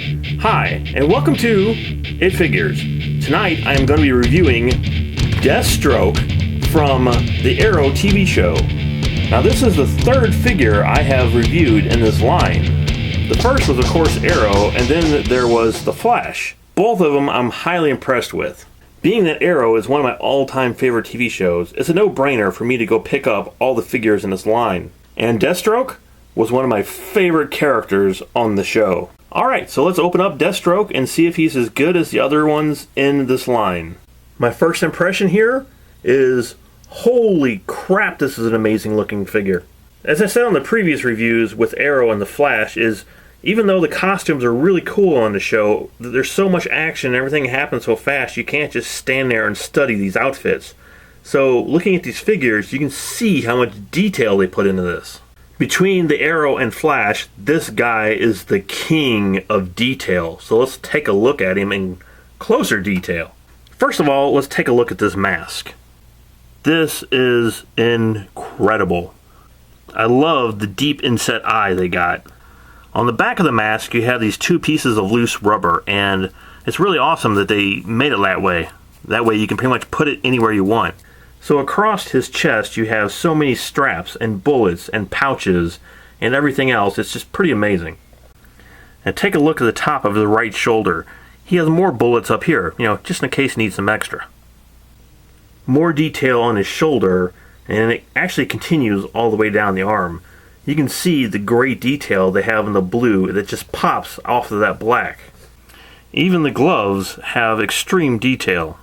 Hi, and welcome to It Figures. Tonight I am going to be reviewing Deathstroke from the Arrow TV show. Now this is the third figure I have reviewed in this line. The first was of course Arrow, and then there was The Flash. Both of them I'm highly impressed with. Being that Arrow is one of my all-time favorite TV shows, it's a no-brainer for me to go pick up all the figures in this line. And Deathstroke was one of my favorite characters on the show. Alright, so let's open up Deathstroke and see if he's as good as the other ones in this line. My first impression here is, holy crap, this is an amazing looking figure. As I said on the previous reviews with Arrow and The Flash, is even though the costumes are really cool on the show, there's so much action and everything happens so fast, you can't just stand there and study these outfits. So looking at these figures, you can see how much detail they put into this. Between the Arrow and Flash, this guy is the king of detail. So let's take a look at him in closer detail. First of all, let's take a look at this mask. This is incredible. I love the deep inset eye they got. On the back of the mask, you have these two pieces of loose rubber, and it's really awesome that they made it that way. That way you can pretty much put it anywhere you want. So across his chest you have so many straps and bullets and pouches and everything else. It's just pretty amazing. And take a look at the top of the right shoulder. He has more bullets up here, just in case he needs some extra. More detail on his shoulder, and it actually continues all the way down the arm. You can see the great detail they have in the blue that just pops off of that black. Even the gloves have extreme detail.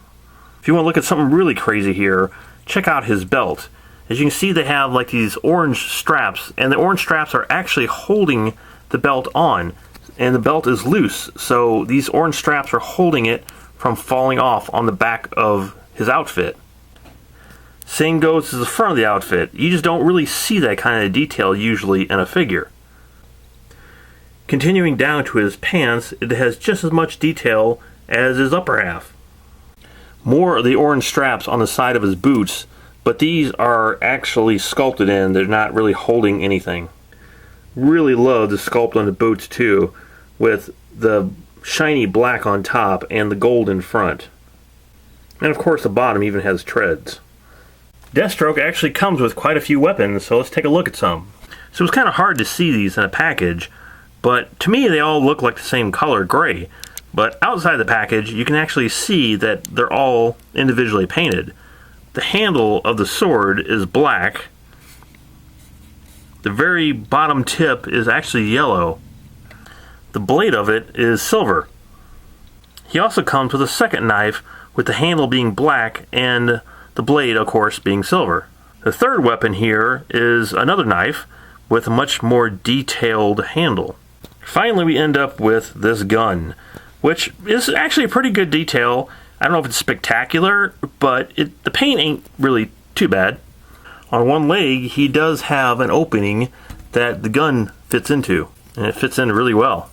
If you want to look at something really crazy here, check out his belt. As you can see, they have like these orange straps, and the orange straps are actually holding the belt on, and the belt is loose, so these orange straps are holding it from falling off on the back of his outfit. Same goes to the front of the outfit. You just don't really see that kind of detail usually in a figure. Continuing down to his pants, it has just as much detail as his upper half. More of the orange straps on the side of his boots, but these are actually sculpted in. They're not really holding anything. Really love the sculpt on the boots too, with the shiny black on top and the gold in front. And of course the bottom even has treads. Deathstroke actually comes with quite a few weapons, so let's take a look at some. So it's kind of hard to see these in a package, but to me they all look like the same color, gray. But outside the package, you can actually see that they're all individually painted. The handle of the sword is black. The very bottom tip is actually yellow. The blade of it is silver. He also comes with a second knife with the handle being black and the blade, of course, being silver. The third weapon here is another knife with a much more detailed handle. Finally, we end up with this gun, which is actually a pretty good detail. I don't know if it's spectacular, but the paint ain't really too bad. On one leg, he does have an opening that the gun fits into, and it fits in really well.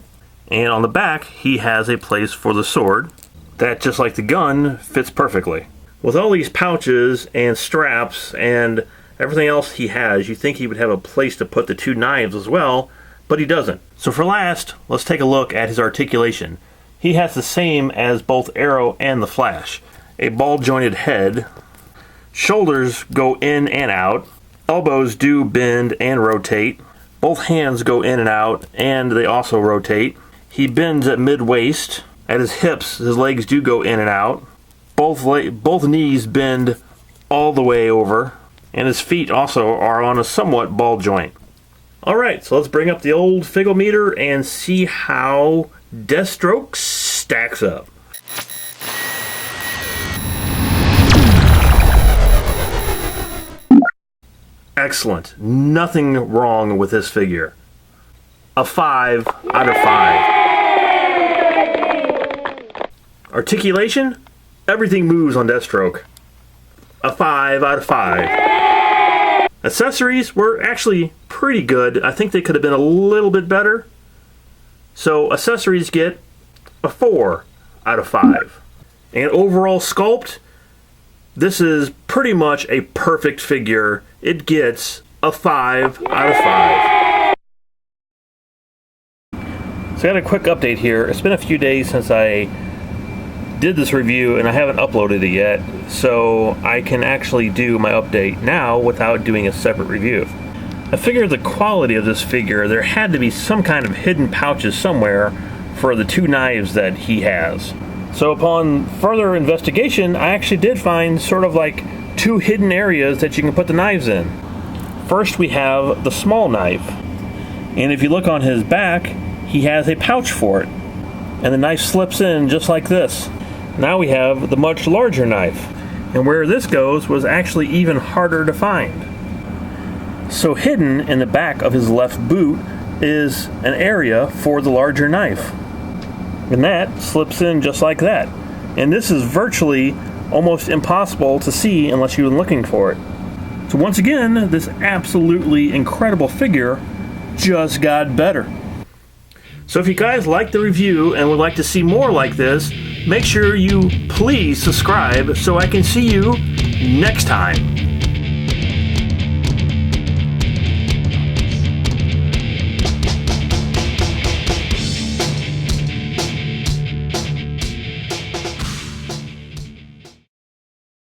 And on the back, he has a place for the sword that, just like the gun, fits perfectly. With all these pouches and straps and everything else he has, you think he would have a place to put the two knives as well, but he doesn't. So for last, let's take a look at his articulation. He has the same as both Arrow and the Flash. A ball-jointed head. Shoulders go in and out. Elbows do bend and rotate. Both hands go in and out, and they also rotate. He bends at mid-waist. At his hips, his legs do go in and out. Both knees bend all the way over. And his feet also are on a somewhat ball joint. Alright, so let's bring up the old Figometer and see how Deathstroke stacks up. Excellent. Nothing wrong with this figure. A 5 out of 5. Articulation? Everything moves on Deathstroke. A 5 out of 5. Accessories were actually pretty good. I think they could have been a little bit better. So accessories get a 4 out of 5. And overall sculpt, this is pretty much a perfect figure. It gets a 5 out of 5. So I got a quick update here. It's been a few days since I did this review and I haven't uploaded it yet, so I can actually do my update now without doing a separate review. I figured the quality of this figure, there had to be some kind of hidden pouches somewhere for the two knives that he has. So upon further investigation, I actually did find sort of like two hidden areas that you can put the knives in. First we have the small knife, and if you look on his back, he has a pouch for it, and the knife slips in just like this. Now we have the much larger knife, and where this goes was actually even harder to find. So hidden in the back of his left boot is an area for the larger knife, and that slips in just like that. And this is virtually almost impossible to see unless you've been looking for it. So once again, this absolutely incredible figure just got better. So if you guys liked the review and would like to see more like this, make sure you please subscribe so I can see you next time.